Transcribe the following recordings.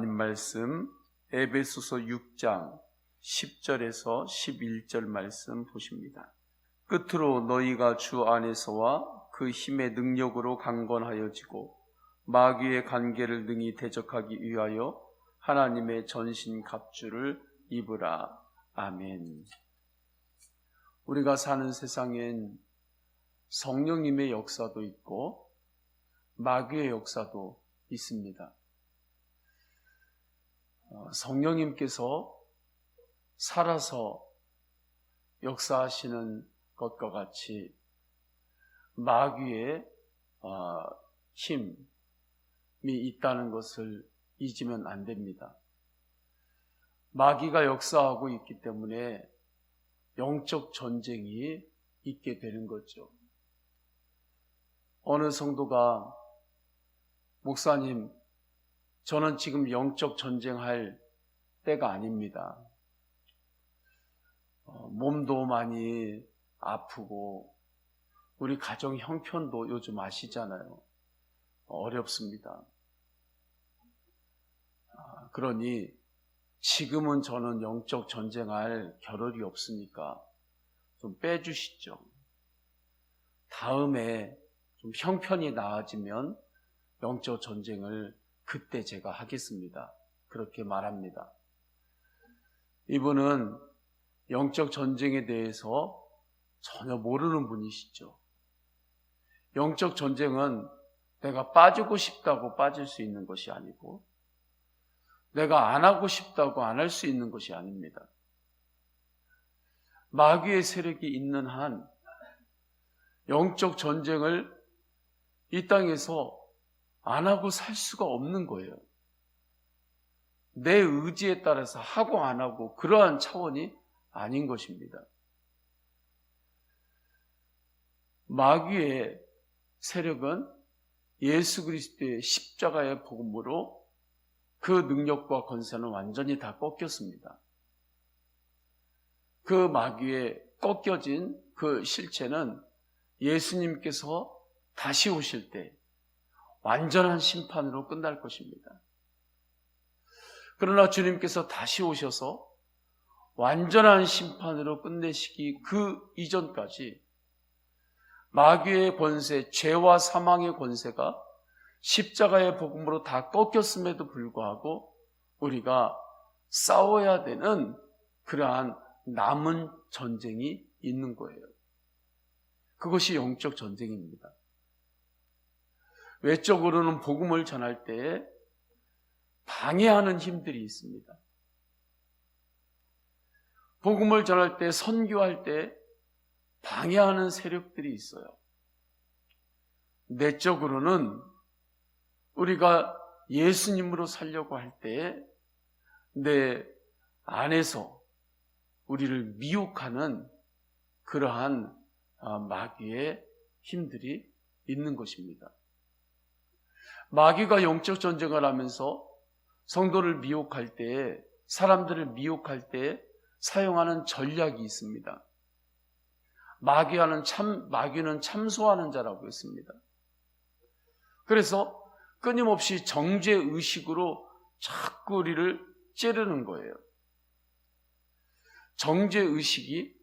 하나님 말씀 에베소서 6장 10절에서 11절 말씀 보십니다. 끝으로 너희가 주 안에서와 그 힘의 능력으로 강건하여지고 마귀의 관계를 능히 대적하기 위하여 하나님의 전신 갑주를 입으라. 아멘. 우리가 사는 세상엔 성령님의 역사도 있고 마귀의 역사도 있습니다. 성령님께서 살아서 역사하시는 것과 같이 마귀의 힘이 있다는 것을 잊으면 안 됩니다. 마귀가 역사하고 있기 때문에 영적 전쟁이 있게 되는 거죠. 어느 성도가 목사님, 저는 지금 영적 전쟁할 때가 아닙니다. 몸도 많이 아프고 우리 가정 형편도 요즘 아시잖아요. 어렵습니다. 그러니 지금은 저는 영적 전쟁할 겨를이 없으니까 좀 빼주시죠. 다음에 좀 형편이 나아지면 영적 전쟁을 그때 제가 하겠습니다. 그렇게 말합니다. 이분은 영적 전쟁에 대해서 전혀 모르는 분이시죠. 영적 전쟁은 내가 빠지고 싶다고 빠질 수 있는 것이 아니고 내가 안 하고 싶다고 안 할 수 있는 것이 아닙니다. 마귀의 세력이 있는 한 영적 전쟁을 이 땅에서 안 하고 살 수가 없는 거예요. 내 의지에 따라서 하고 안 하고 그러한 차원이 아닌 것입니다. 마귀의 세력은 예수 그리스도의 십자가의 복음으로 그 능력과 권세는 완전히 다 꺾였습니다. 그 마귀의 꺾여진 그 실체는 예수님께서 다시 오실 때 완전한 심판으로 끝날 것입니다. 그러나 주님께서 다시 오셔서 완전한 심판으로 끝내시기 그 이전까지 마귀의 권세, 죄와 사망의 권세가 십자가의 복음으로 다 꺾였음에도 불구하고 우리가 싸워야 되는 그러한 남은 전쟁이 있는 거예요. 그것이 영적 전쟁입니다. 외적으로는 복음을 전할 때 방해하는 힘들이 있습니다. 복음을 전할 때, 선교할 때 방해하는 세력들이 있어요. 내적으로는 우리가 예수님으로 살려고 할 때 내 안에서 우리를 미혹하는 그러한 마귀의 힘들이 있는 것입니다. 마귀가 영적 전쟁을 하면서 성도를 미혹할 때, 사람들을 미혹할 때 사용하는 전략이 있습니다. 마귀는 참소하는 자라고 했습니다. 그래서 끊임없이 정죄의식으로 자꾸 우리를 찌르는 거예요. 정죄의식이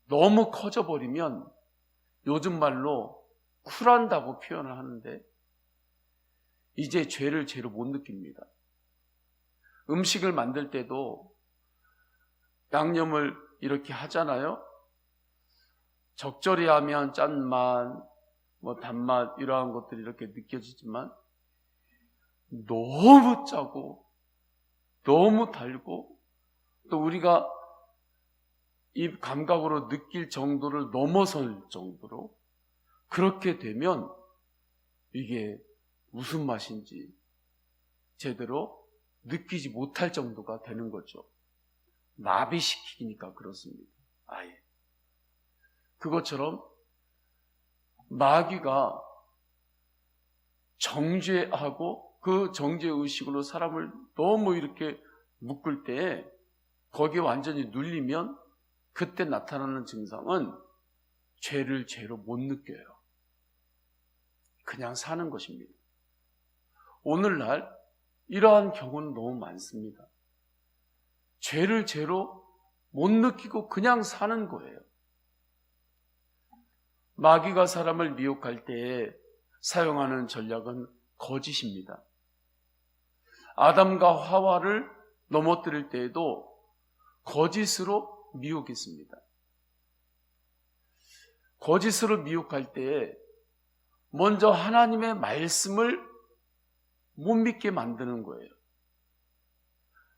너무 커져버리면 요즘 말로 쿨한다고 표현을 하는데 이제 죄를 죄로 못 느낍니다. 음식을 만들 때도 양념을 이렇게 하잖아요. 적절히 하면 짠맛, 단맛 이러한 것들이 이렇게 느껴지지만 너무 짜고 너무 달고 또 우리가 이 감각으로 느낄 정도를 넘어설 정도로 그렇게 되면 이게 무슨 맛인지 제대로 느끼지 못할 정도가 되는 거죠. 마비시키니까 그렇습니다. 아예. 그것처럼 마귀가 정죄하고 그 정죄의식으로 사람을 너무 이렇게 묶을 때 거기에 완전히 눌리면 그때 나타나는 증상은 죄를 죄로 못 느껴요. 그냥 사는 것입니다. 오늘날 이러한 경우는 너무 많습니다. 죄를 죄로 못 느끼고 그냥 사는 거예요. 마귀가 사람을 미혹할 때에 사용하는 전략은 거짓입니다. 아담과 하와를 넘어뜨릴 때에도 거짓으로 미혹했습니다. 거짓으로 미혹할 때에 먼저 하나님의 말씀을 못 믿게 만드는 거예요.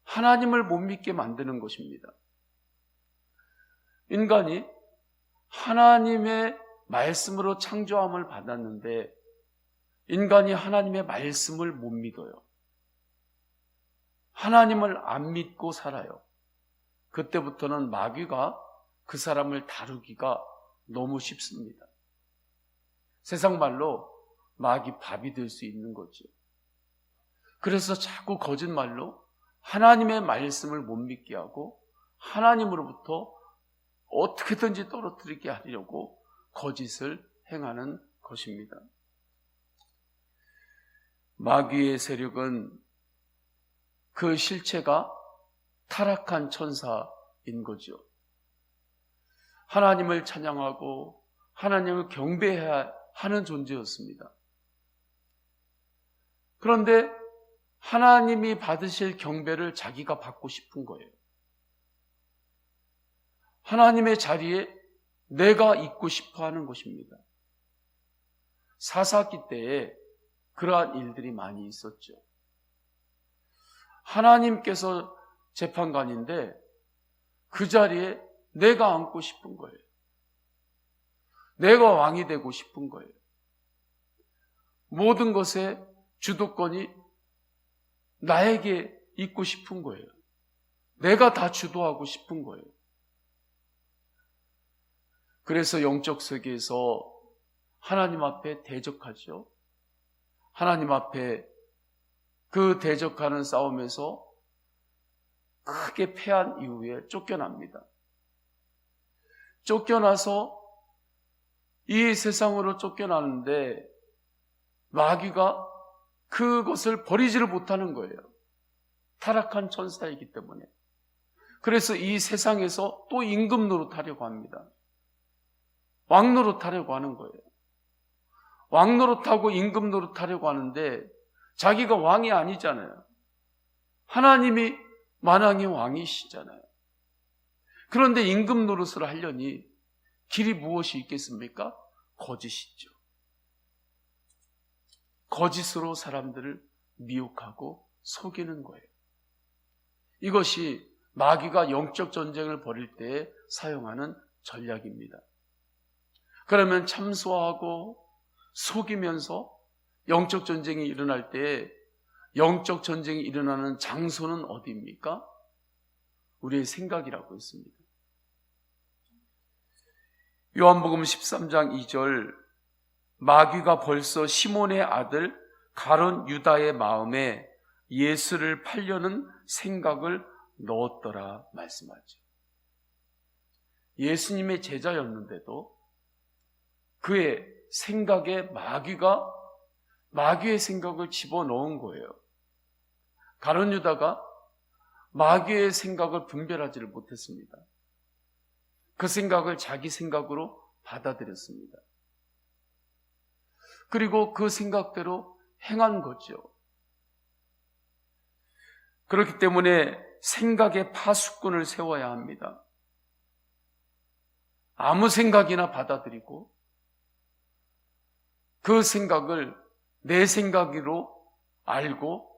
하나님을 못 믿게 만드는 것입니다. 인간이 하나님의 말씀으로 창조함을 받았는데 인간이 하나님의 말씀을 못 믿어요. 하나님을 안 믿고 살아요. 그때부터는 마귀가 그 사람을 다루기가 너무 쉽습니다. 세상 말로 마귀 밥이 될 수 있는 거죠. 그래서 자꾸 거짓말로 하나님의 말씀을 못 믿게 하고 하나님으로부터 어떻게든지 떨어뜨리게 하려고 거짓을 행하는 것입니다. 마귀의 세력은 그 실체가 타락한 천사인 거죠. 하나님을 찬양하고 하나님을 경배해야 하는 존재였습니다. 그런데 하나님이 받으실 경배를 자기가 받고 싶은 거예요. 하나님의 자리에 내가 있고 싶어 하는 것입니다. 사사기 때에 그러한 일들이 많이 있었죠. 하나님께서 재판관인데 그 자리에 내가 앉고 싶은 거예요. 내가 왕이 되고 싶은 거예요. 모든 것의 주도권이 나에게 있고 싶은 거예요. 내가 다 주도하고 싶은 거예요. 그래서 영적 세계에서 하나님 앞에 대적하죠. 하나님 앞에 그 대적하는 싸움에서 크게 패한 이후에 쫓겨납니다. 쫓겨나서 이 세상으로 쫓겨나는데 마귀가 그것을 버리지를 못하는 거예요. 타락한 천사이기 때문에. 그래서 이 세상에서 또 임금 노릇하려고 합니다. 왕 노릇하려고 하는 거예요. 왕 노릇하고 임금 노릇하려고 하는데 자기가 왕이 아니잖아요. 하나님이 만왕의 왕이시잖아요. 그런데 임금 노릇을 하려니 길이 무엇이 있겠습니까? 거짓이죠. 거짓으로 사람들을 미혹하고 속이는 거예요. 이것이 마귀가 영적 전쟁을 벌일 때 사용하는 전략입니다. 그러면 참소하고 속이면서 영적 전쟁이 일어날 때 영적 전쟁이 일어나는 장소는 어디입니까? 우리의 생각이라고 했습니다. 요한복음 13장 2절 마귀가 벌써 시몬의 아들 가룟 유다의 마음에 예수를 팔려는 생각을 넣었더라 말씀하죠. 예수님의 제자였는데도 그의 생각에 마귀의 생각을 집어넣은 거예요. 가룟 유다가 마귀의 생각을 분별하지를 못했습니다. 그 생각을 자기 생각으로 받아들였습니다. 그리고 그 생각대로 행한 거죠. 그렇기 때문에 생각의 파수꾼을 세워야 합니다. 아무 생각이나 받아들이고 그 생각을 내 생각으로 알고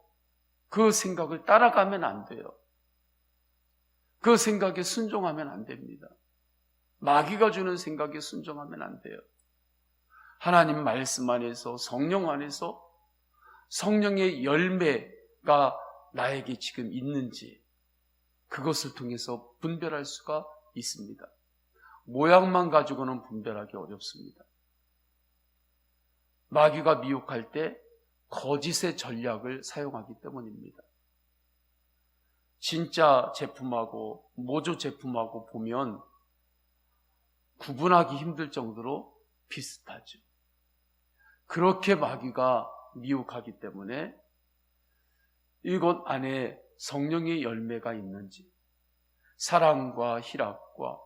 그 생각을 따라가면 안 돼요. 그 생각에 순종하면 안 됩니다. 마귀가 주는 생각에 순종하면 안 돼요. 하나님 말씀 안에서 성령 안에서 성령의 열매가 나에게 지금 있는지 그것을 통해서 분별할 수가 있습니다. 모양만 가지고는 분별하기 어렵습니다. 마귀가 미혹할 때 거짓의 전략을 사용하기 때문입니다. 진짜 제품하고 모조 제품하고 보면 구분하기 힘들 정도로 비슷하죠. 그렇게 마귀가 미혹하기 때문에 이곳 안에 성령의 열매가 있는지, 사랑과 희락과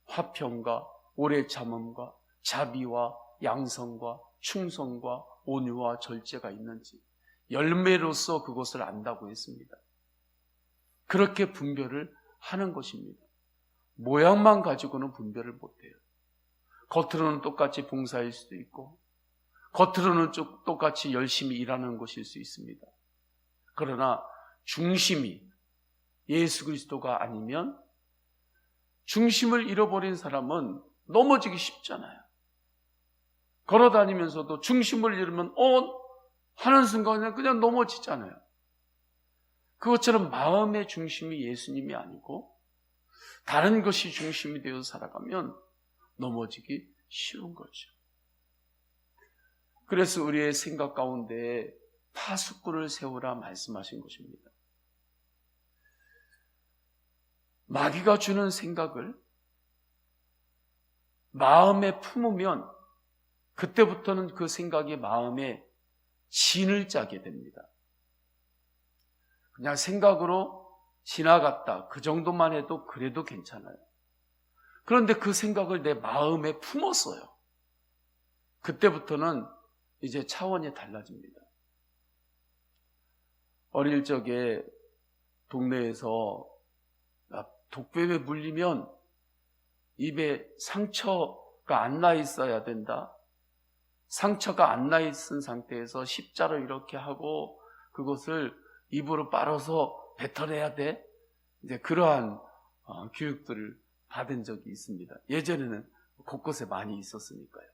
화평과 오래 참음과 자비와 양성과 충성과 온유와 절제가 있는지 열매로서 그것을 안다고 했습니다. 그렇게 분별을 하는 것입니다. 모양만 가지고는 분별을 못해요. 겉으로는 똑같이 봉사일 수도 있고 겉으로는 똑같이 열심히 일하는 것일 수 있습니다. 그러나 중심이 예수 그리스도가 아니면 중심을 잃어버린 사람은 넘어지기 쉽잖아요. 걸어다니면서도 중심을 잃으면 하는 순간에 그냥 넘어지잖아요. 그것처럼 마음의 중심이 예수님이 아니고 다른 것이 중심이 되어 살아가면 넘어지기 쉬운 거죠. 그래서 우리의 생각 가운데 파수꾼을 세우라 말씀하신 것입니다. 마귀가 주는 생각을 마음에 품으면 그때부터는 그 생각이 마음에 진을 짜게 됩니다. 그냥 생각으로 지나갔다, 그 정도만 해도 그래도 괜찮아요. 그런데 그 생각을 내 마음에 품었어요. 그때부터는 이제 차원이 달라집니다. 어릴 적에 동네에서 독뱀에 물리면 입에 상처가 안 나 있어야 된다. 상처가 안 나 있은 상태에서 십자로 이렇게 하고 그것을 입으로 빨아서 뱉어내야 돼. 이제 그러한 교육들을 받은 적이 있습니다. 예전에는 곳곳에 많이 있었으니까요.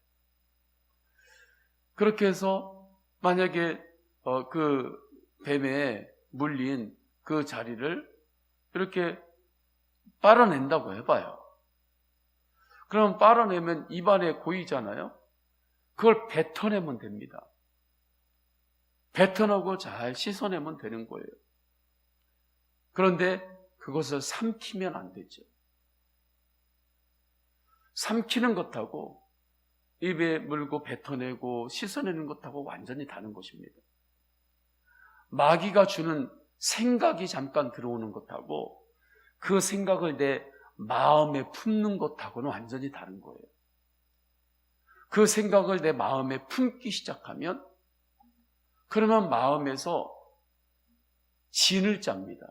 그렇게 해서 만약에 그 뱀에 물린 그 자리를 이렇게 빨아낸다고 해봐요. 그럼 빨아내면 입안에 고이잖아요. 그걸 뱉어내면 됩니다. 뱉어내고 잘 씻어내면 되는 거예요. 그런데 그것을 삼키면 안 되죠. 삼키는 것하고 입에 물고 뱉어내고 씻어내는 것하고 완전히 다른 것입니다. 마귀가 주는 생각이 잠깐 들어오는 것하고 그 생각을 내 마음에 품는 것하고는 완전히 다른 거예요. 그 생각을 내 마음에 품기 시작하면 그러면 마음에서 진을 짭니다.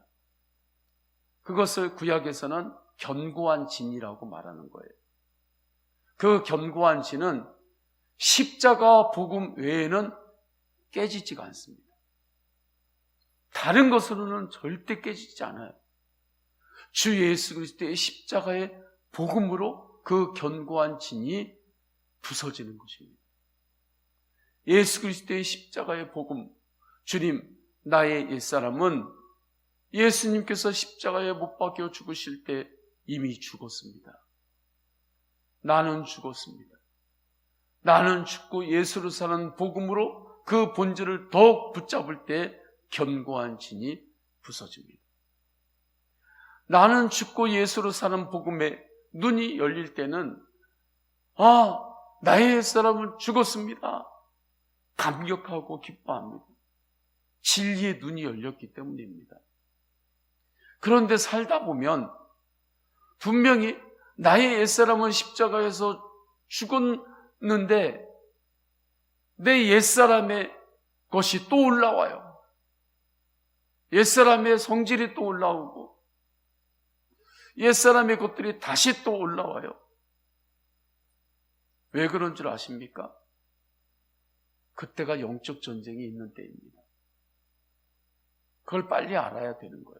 그것을 구약에서는 견고한 진이라고 말하는 거예요. 그 견고한 진은 십자가 복음 외에는 깨지지가 않습니다. 다른 것으로는 절대 깨지지 않아요. 주 예수 그리스도의 십자가의 복음으로 그 견고한 진이 부서지는 것입니다. 예수 그리스도의 십자가의 복음, 주님, 나의 옛사람은 예수님께서 십자가에 못 박혀 죽으실 때 이미 죽었습니다. 나는 죽었습니다. 나는 죽고 예수로 사는 복음으로 그 본질을 더욱 붙잡을 때 견고한 진이 부서집니다. 나는 죽고 예수로 사는 복음에 눈이 열릴 때는 나의 옛사람은 죽었습니다. 감격하고 기뻐합니다. 진리의 눈이 열렸기 때문입니다. 그런데 살다 보면 분명히 나의 옛사람은 십자가에서 죽었는데 내 옛사람의 것이 또 올라와요. 옛사람의 성질이 또 올라오고 옛사람의 것들이 다시 또 올라와요. 왜 그런 줄 아십니까? 그때가 영적 전쟁이 있는 때입니다. 그걸 빨리 알아야 되는 거예요.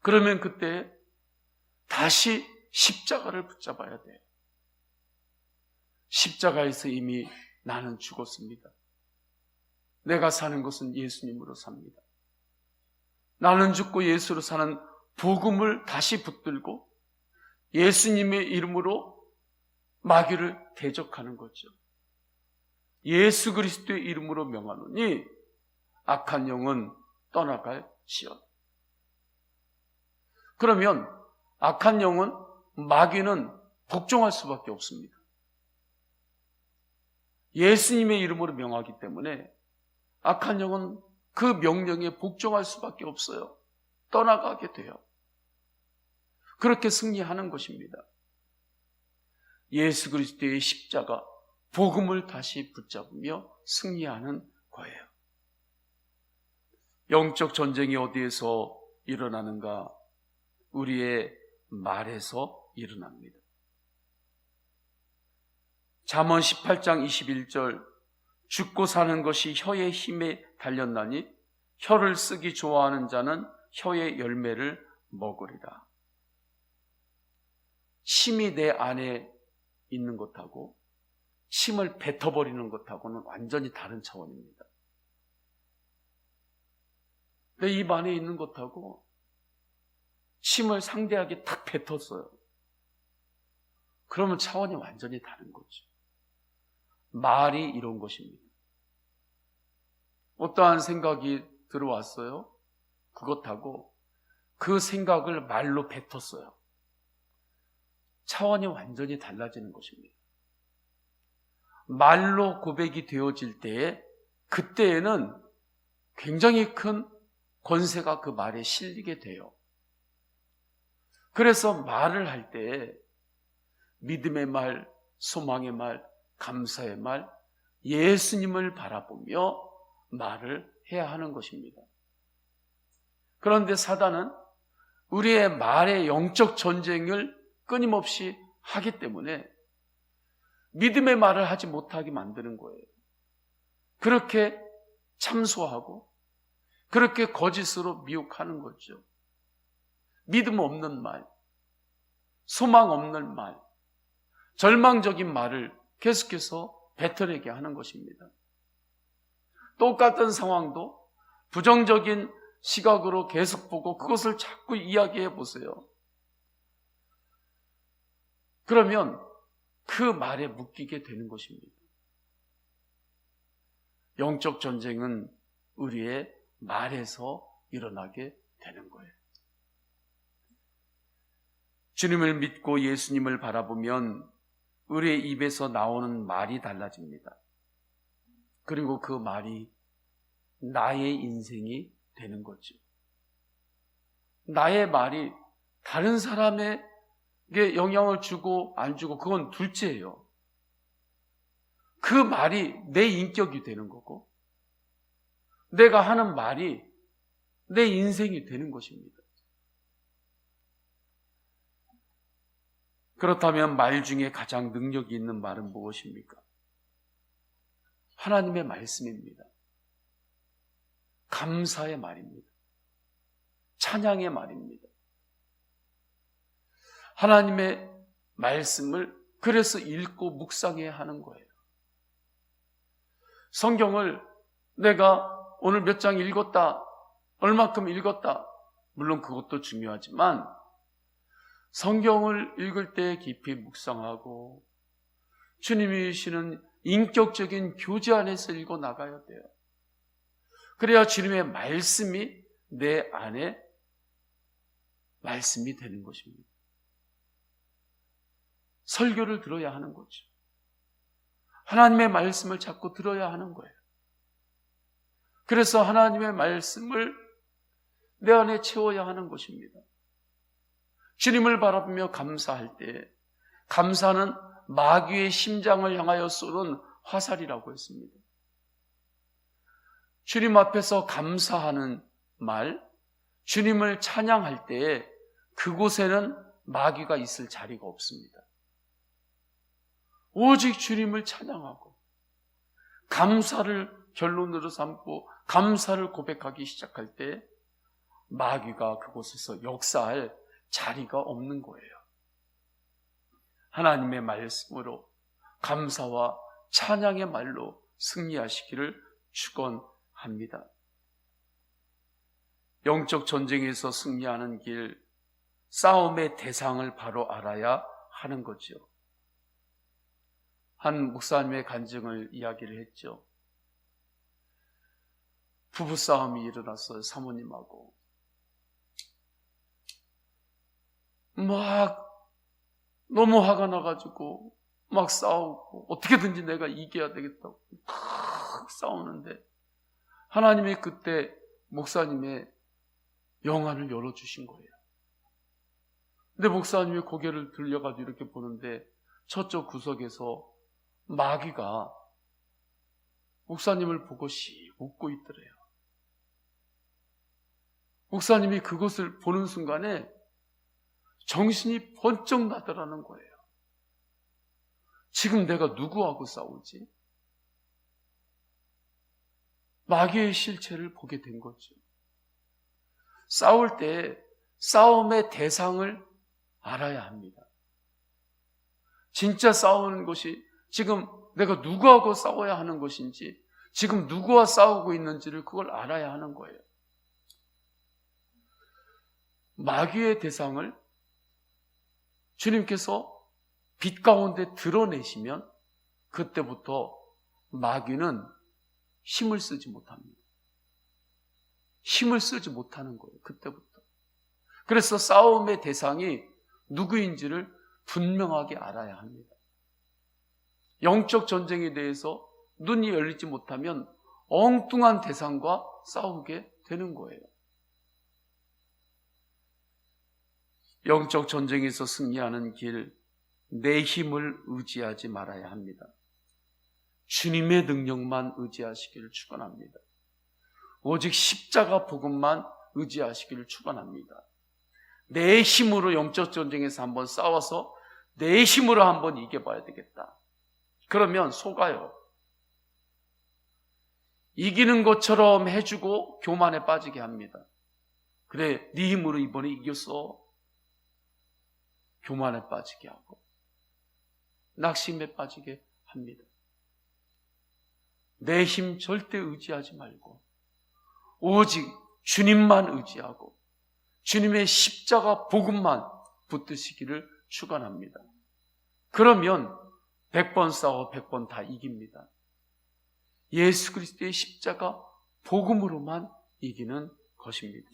그러면 그때 다시 십자가를 붙잡아야 돼요. 십자가에서 이미 나는 죽었습니다. 내가 사는 것은 예수님으로 삽니다. 나는 죽고 예수로 사는 복음을 다시 붙들고 예수님의 이름으로 마귀를 대적하는 거죠. 예수 그리스도의 이름으로 명하노니 악한 영은 떠나갈지어다. 그러면 악한 영은 마귀는 복종할 수밖에 없습니다. 예수님의 이름으로 명하기 때문에 악한 영은 그 명령에 복종할 수밖에 없어요. 떠나가게 돼요. 그렇게 승리하는 것입니다. 예수 그리스도의 십자가, 복음을 다시 붙잡으며 승리하는 거예요. 영적 전쟁이 어디에서 일어나는가? 우리의 말에서 일어납니다. 잠언 18장 21절, 죽고 사는 것이 혀의 힘에 달렸나니 혀를 쓰기 좋아하는 자는 혀의 열매를 먹으리라. 침이 내 안에 있는 것하고 침을 뱉어버리는 것하고는 완전히 다른 차원입니다. 내 입 안에 있는 것하고 침을 상대하게 탁 뱉었어요. 그러면 차원이 완전히 다른 거죠. 말이 이런 것입니다. 어떠한 생각이 들어왔어요? 그것하고 그 생각을 말로 뱉었어요. 차원이 완전히 달라지는 것입니다. 말로 고백이 되어질 때에 그때에는 굉장히 큰 권세가 그 말에 실리게 돼요. 그래서 말을 할 때 믿음의 말, 소망의 말, 감사의 말, 예수님을 바라보며 말을 해야 하는 것입니다. 그런데 사단은 우리의 말의 영적 전쟁을 끊임없이 하기 때문에 믿음의 말을 하지 못하게 만드는 거예요. 그렇게 참소하고 그렇게 거짓으로 미혹하는 거죠. 믿음 없는 말, 소망 없는 말, 절망적인 말을 계속해서 뱉어내게 하는 것입니다. 똑같은 상황도 부정적인 시각으로 계속 보고 그것을 자꾸 이야기해 보세요. 그러면 그 말에 묶이게 되는 것입니다. 영적 전쟁은 우리의 말에서 일어나게 되는 거예요. 주님을 믿고 예수님을 바라보면 우리의 입에서 나오는 말이 달라집니다. 그리고 그 말이 나의 인생이 되는 거죠. 나의 말이 다른 사람에게 영향을 주고 안 주고 그건 둘째예요. 그 말이 내 인격이 되는 거고 내가 하는 말이 내 인생이 되는 것입니다. 그렇다면 말 중에 가장 능력이 있는 말은 무엇입니까? 하나님의 말씀입니다. 감사의 말입니다. 찬양의 말입니다. 하나님의 말씀을 그래서 읽고 묵상해야 하는 거예요. 성경을 내가 오늘 몇 장 읽었다, 얼마큼 읽었다, 물론 그것도 중요하지만 성경을 읽을 때 깊이 묵상하고 주님이 주시는 인격적인 교제 안에서 읽어 나가야 돼요. 그래야 주님의 말씀이 내 안에 말씀이 되는 것입니다. 설교를 들어야 하는 거죠. 하나님의 말씀을 자꾸 들어야 하는 거예요. 그래서 하나님의 말씀을 내 안에 채워야 하는 것입니다. 주님을 바라보며 감사할 때 감사는 마귀의 심장을 향하여 쏘는 화살이라고 했습니다. 주님 앞에서 감사하는 말, 주님을 찬양할 때에 그곳에는 마귀가 있을 자리가 없습니다. 오직 주님을 찬양하고 감사를 결론으로 삼고 감사를 고백하기 시작할 때 마귀가 그곳에서 역사할 자리가 없는 거예요. 하나님의 말씀으로 감사와 찬양의 말로 승리하시기를 축원합니다. 영적 전쟁에서 승리하는 길, 싸움의 대상을 바로 알아야 하는 거죠. 한 목사님의 간증을 이야기를 했죠. 부부싸움이 일어났어요. 사모님하고. 막 너무 화가 나가지고 막 싸우고 어떻게든지 내가 이겨야 되겠다고 막 싸우는데 하나님이 그때 목사님의 영안을 열어주신 거예요. 근데 목사님이 고개를 들려가지고 이렇게 보는데 저쪽 구석에서 마귀가 목사님을 보고 씩 웃고 있더래요. 목사님이 그것을 보는 순간에 정신이 번쩍 나더라는 거예요. 지금 내가 누구하고 싸우지? 마귀의 실체를 보게 된 거죠. 싸울 때 싸움의 대상을 알아야 합니다. 진짜 싸우는 것이 지금 내가 누구하고 싸워야 하는 것인지, 지금 누구와 싸우고 있는지를 그걸 알아야 하는 거예요. 마귀의 대상을 주님께서 빛 가운데 드러내시면 그때부터 마귀는 힘을 쓰지 못합니다. 힘을 쓰지 못하는 거예요. 그때부터. 그래서 싸움의 대상이 누구인지를 분명하게 알아야 합니다. 영적 전쟁에 대해서 눈이 열리지 못하면 엉뚱한 대상과 싸우게 되는 거예요. 영적 전쟁에서 승리하는 길, 내 힘을 의지하지 말아야 합니다. 주님의 능력만 의지하시기를 축원합니다. 오직 십자가 복음만 의지하시기를 축원합니다. 내 힘으로 영적 전쟁에서 한번 싸워서 내 힘으로 한번 이겨봐야 되겠다. 그러면 속아요. 이기는 것처럼 해주고 교만에 빠지게 합니다. 그래, 네 힘으로 이번에 이겼어. 교만에 빠지게 하고 낙심에 빠지게 합니다. 내 힘 절대 의지하지 말고 오직 주님만 의지하고 주님의 십자가 복음만 붙드시기를 축원합니다. 그러면 100번 싸워 100번 다 이깁니다. 예수 그리스도의 십자가 복음으로만 이기는 것입니다.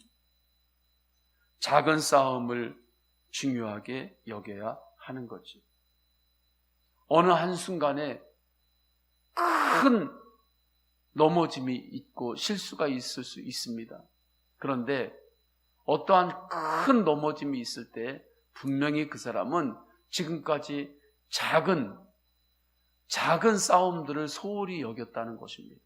작은 싸움을 중요하게 여겨야 하는 거죠. 어느 한순간에 큰 넘어짐이 있고 실수가 있을 수 있습니다. 그런데 어떠한 큰 넘어짐이 있을 때 분명히 그 사람은 지금까지 작은 싸움들을 소홀히 여겼다는 것입니다.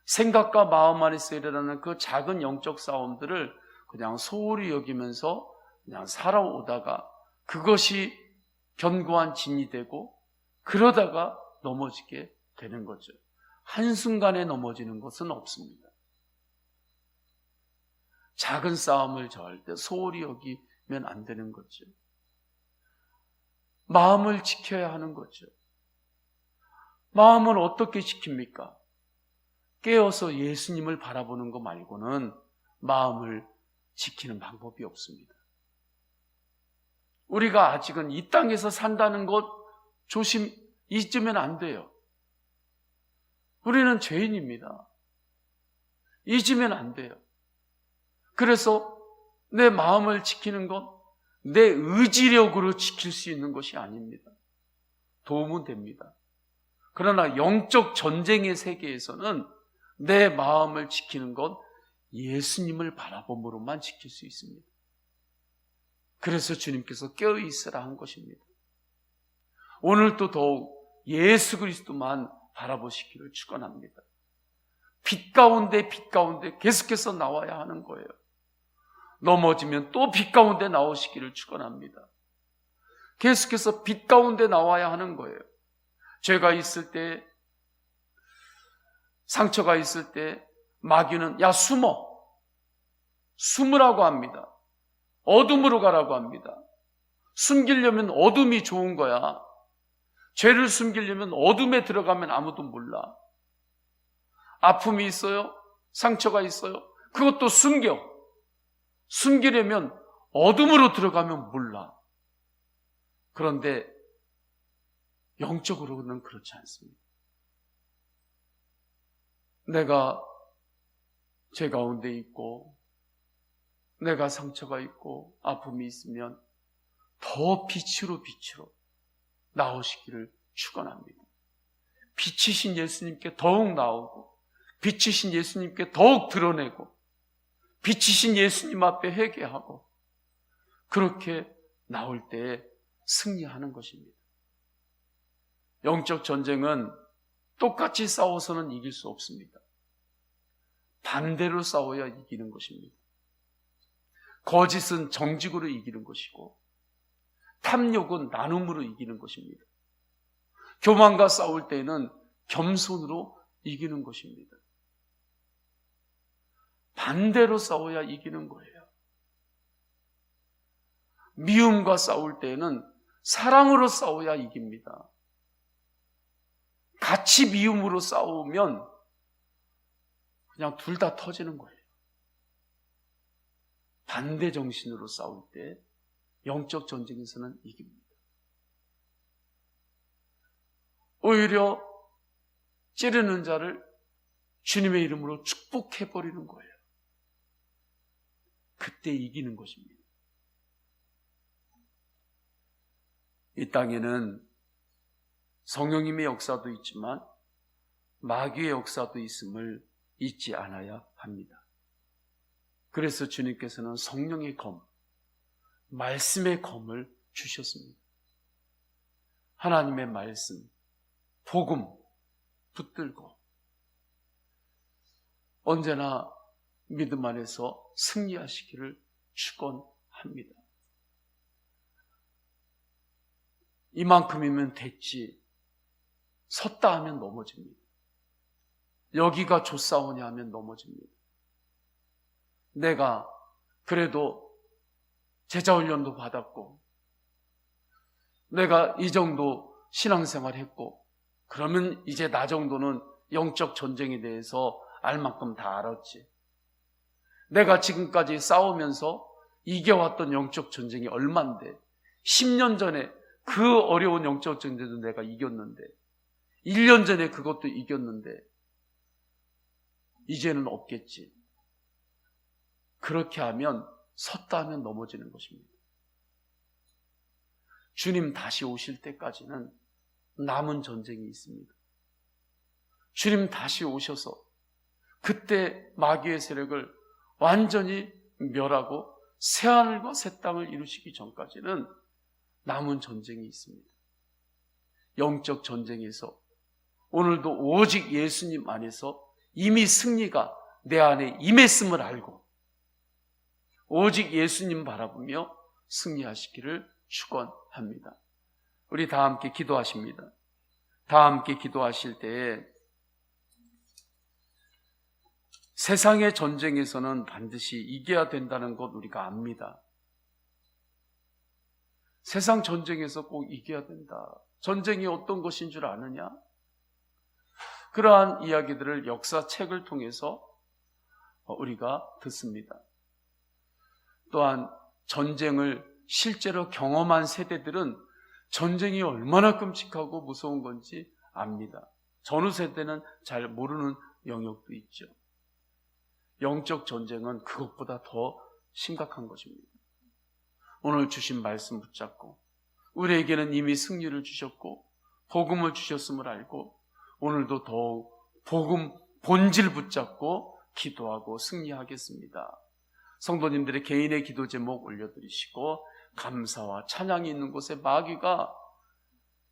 생각과 마음 안에서 일어나는 그 작은 영적 싸움들을 그냥 소홀히 여기면서 그냥 살아오다가 그것이 견고한 진이 되고 그러다가 넘어지게 되는 거죠. 한순간에 넘어지는 것은 없습니다. 작은 싸움을 절대 소홀히 여기면 안 되는 거죠. 마음을 지켜야 하는 거죠. 마음은 어떻게 지킵니까? 깨어서 예수님을 바라보는 것 말고는 마음을 지키는 방법이 없습니다. 우리가 아직은 이 땅에서 산다는 것 잊으면 안 돼요. 우리는 죄인입니다. 잊으면 안 돼요. 그래서 내 마음을 지키는 것, 내 의지력으로 지킬 수 있는 것이 아닙니다. 도움은 됩니다. 그러나 영적 전쟁의 세계에서는 내 마음을 지키는 것, 예수님을 바라봄으로만 지킬 수 있습니다. 그래서 주님께서 깨어있으라 한 것입니다. 오늘도 더욱 예수 그리스도만 바라보시기를 축원합니다. 빛 가운데 계속해서 나와야 하는 거예요. 넘어지면 또 빛 가운데 나오시기를 축원합니다. 계속해서 빛 가운데 나와야 하는 거예요. 죄가 있을 때, 상처가 있을 때 마귀는 야 숨으라고 합니다. 어둠으로 가라고 합니다. 숨기려면 어둠이 좋은 거야. 죄를 숨기려면 어둠에 들어가면 아무도 몰라. 아픔이 있어요? 상처가 있어요? 그것도 숨기려면 어둠으로 들어가면 몰라. 그런데 영적으로는 그렇지 않습니다. 내가 죄 가운데 있고 내가 상처가 있고 아픔이 있으면 더 빛으로 나오시기를 축원합니다. 빛이신 예수님께 더욱 나오고 빛이신 예수님께 더욱 드러내고 빛이신 예수님 앞에 회개하고 그렇게 나올 때 승리하는 것입니다. 영적 전쟁은 똑같이 싸워서는 이길 수 없습니다. 반대로 싸워야 이기는 것입니다. 거짓은 정직으로 이기는 것이고 탐욕은 나눔으로 이기는 것입니다. 교만과 싸울 때는 겸손으로 이기는 것입니다. 반대로 싸워야 이기는 거예요. 미움과 싸울 때는 사랑으로 싸워야 이깁니다. 같이 미움으로 싸우면 그냥 둘 다 터지는 거예요. 반대 정신으로 싸울 때 영적 전쟁에서는 이깁니다. 오히려 찌르는 자를 주님의 이름으로 축복해버리는 거예요. 그때 이기는 것입니다. 이 땅에는 성령님의 역사도 있지만 마귀의 역사도 있음을 잊지 않아야 합니다. 그래서 주님께서는 성령의 검, 말씀의 검을 주셨습니다. 하나님의 말씀, 복음 붙들고 언제나 믿음 안에서 승리하시기를 축원합니다. 이만큼이면 됐지. 섰다 하면 넘어집니다. 여기가 조싸우냐 하면 넘어집니다. 내가 그래도 제자훈련도 받았고 내가 이 정도 신앙생활 했고 그러면 이제 나 정도는 영적 전쟁에 대해서 알 만큼 다 알았지. 내가 지금까지 싸우면서 이겨왔던 영적 전쟁이 얼만데 10년 전에 그 어려운 영적 전쟁도 내가 이겼는데 1년 전에 그것도 이겼는데 이제는 없겠지. 그렇게 하면 섰다 하면 넘어지는 것입니다. 주님 다시 오실 때까지는 남은 전쟁이 있습니다. 주님 다시 오셔서 그때 마귀의 세력을 완전히 멸하고 새하늘과 새 땅을 이루시기 전까지는 남은 전쟁이 있습니다. 영적 전쟁에서 오늘도 오직 예수님 안에서 이미 승리가 내 안에 임했음을 알고 오직 예수님 바라보며 승리하시기를 축원합니다. 우리 다 함께 기도하십니다. 다 함께 기도하실 때에 세상의 전쟁에서는 반드시 이겨야 된다는 것 우리가 압니다. 세상 전쟁에서 꼭 이겨야 된다. 전쟁이 어떤 것인 줄 아느냐? 그러한 이야기들을 역사책을 통해서 우리가 듣습니다. 또한 전쟁을 실제로 경험한 세대들은 전쟁이 얼마나 끔찍하고 무서운 건지 압니다. 전후 세대는 잘 모르는 영역도 있죠. 영적 전쟁은 그것보다 더 심각한 것입니다. 오늘 주신 말씀 붙잡고 우리에게는 이미 승리를 주셨고 복음을 주셨음을 알고 오늘도 더욱 복음 본질 붙잡고 기도하고 승리하겠습니다. 성도님들의 개인의 기도 제목 올려드리시고 감사와 찬양이 있는 곳에 마귀가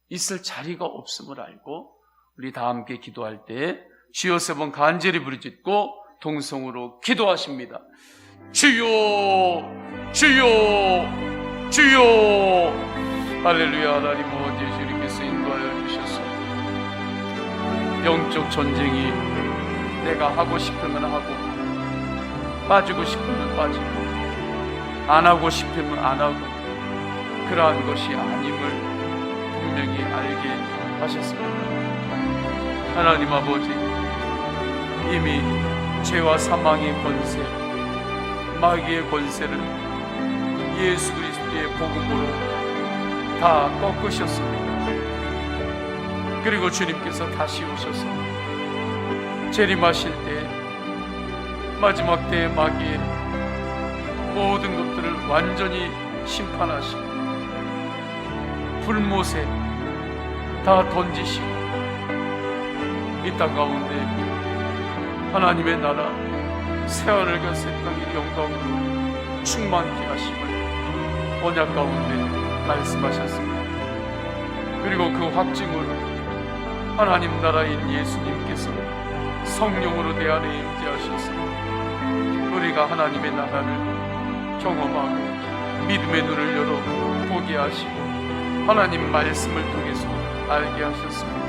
있을 자리가 없음을 알고 우리 다 함께 기도할 때 주여 세 번 간절히 부르짖고 동성으로 기도하십니다. 주여 주여 주여. 할렐루야. 하나님 아버지 주님께서 인도하여 주셔서 영적 전쟁이 내가 하고 싶으면 하고 빠지고 싶으면 빠지고 안 하고 싶으면 안 하고 그러한 것이 아님을 분명히 알게 하셨습니다. 하나님 아버지 이미 죄와 사망의 권세 마귀의 권세를 예수 그리스도의 복음으로 다 꺾으셨습니다. 그리고 주님께서 다시 오셔서 재림하실 때 마지막 때의 마귀의 모든 것들을 완전히 심판하시고 불못에 다 던지시고 이 땅 가운데 하나님의 나라 새하늘과 새 땅이 영광으로 충만케 하심을 언약 가운데 말씀하셨습니다. 그리고 그 확증으로 하나님 나라인 예수님께서 성령으로 내 안에 임재하셔서 우리가 하나님의 나라를 경험하고 믿음의 눈을 열어 보게 하시고 하나님 말씀을 통해서 알게 하셨습니다.